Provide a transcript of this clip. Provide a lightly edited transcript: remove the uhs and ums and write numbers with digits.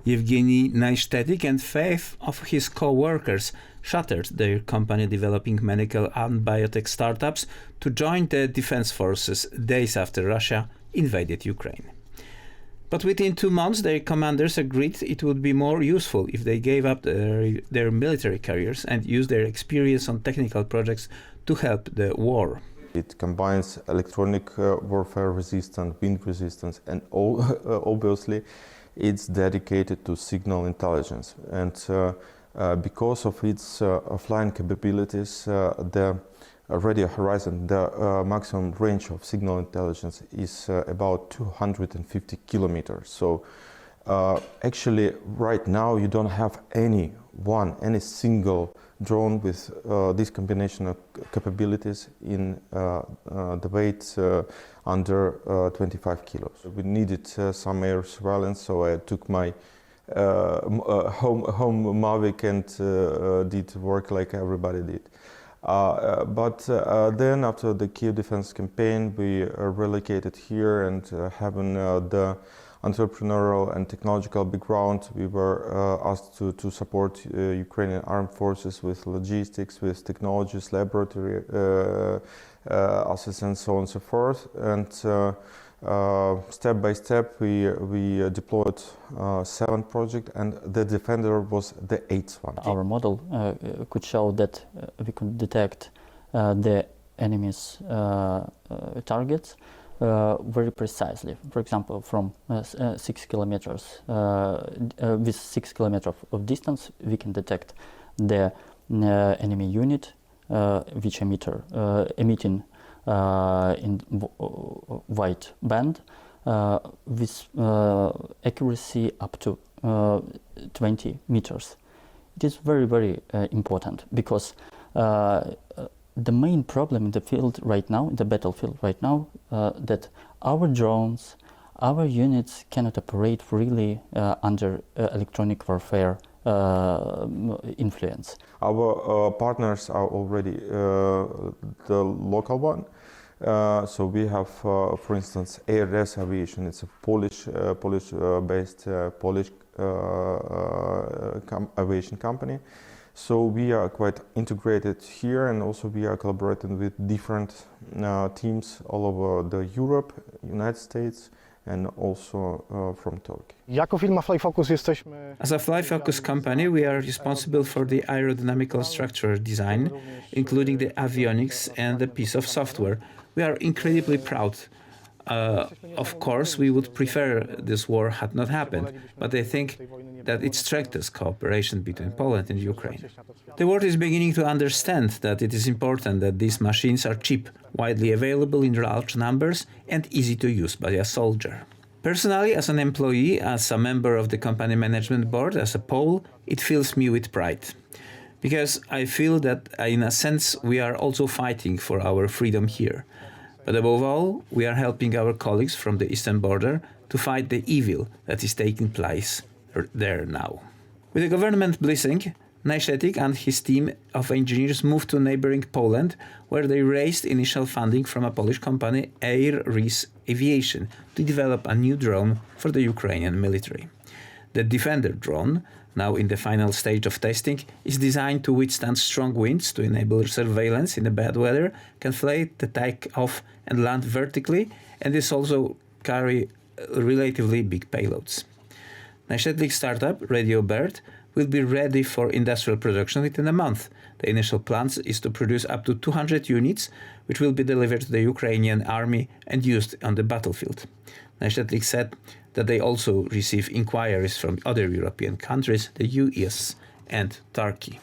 Yevgeny Naistetik and 5 of his co-workers shuttered their company developing medical and biotech startups to join the defense forces days after Russia invaded Ukraine. But within 2 months, their commanders agreed it would be more useful if they gave up their military careers and used their experience on technical projects to help the war. It combines electronic warfare resistance, wind resistance, and obviously it's dedicated to signal intelligence. And because of its offline capabilities, the radio horizon, the maximum range of signal intelligence is about 250 kilometers. So actually right now you don't have any single drone with this combination of capabilities in the weight under 25 kilos. We needed some air surveillance, so I took my home Mavic and did work like everybody did. But then after the Kiev defense campaign, we relocated here, and having the entrepreneurial and technological background, we were asked to support Ukrainian armed forces with logistics, with technologies, laboratory assistance, so on and so forth. And step by step, we deployed 7 projects, and the Defender was the 8th one. Our model could show that we could detect the enemy's targets very precisely. For example, from 6 kilometers, with 6 kilometers of distance, we can detect the enemy unit, which emitting in white band with accuracy up to 20 meters. It is very, very important, because the main problem in the field right now, in the battlefield right now, that our drones, our units cannot operate freely under electronic warfare influence. Our partners are already the local one. So we have, for instance, ARS Aviation. It's a Polish-based aviation company. So we are quite integrated here, and also we are collaborating with different teams all over the Europe, United States, and also from Turkey. As a FlyFocus company, we are responsible for the aerodynamical structure design, including the avionics and the piece of software. We are incredibly proud. Of course, we would prefer this war had not happened, but I think that it strengthens cooperation between Poland and Ukraine. The world is beginning to understand that it is important that these machines are cheap, widely available in large numbers, and easy to use by a soldier. Personally, as an employee, as a member of the company management board, as a Pole, it fills me with pride. Because I feel that, in a sense, we are also fighting for our freedom here. But above all, we are helping our colleagues from the eastern border to fight the evil that is taking place there now. With the government blessing, Naistetik and his team of engineers moved to neighboring Poland, where they raised initial funding from a Polish company, ARS Aviation, to develop a new drone for the Ukrainian military. The Defender drone, now in the final stage of testing, is designed to withstand strong winds to enable surveillance in the bad weather, can fly, take off and land vertically, and is also carry relatively big payloads. Naistetik's startup, Radio Bird, will be ready for industrial production within a month. The initial plan is to produce up to 200 units, which will be delivered to the Ukrainian army and used on the battlefield. Naistetik said that they also receive inquiries from other European countries, the US and Turkey.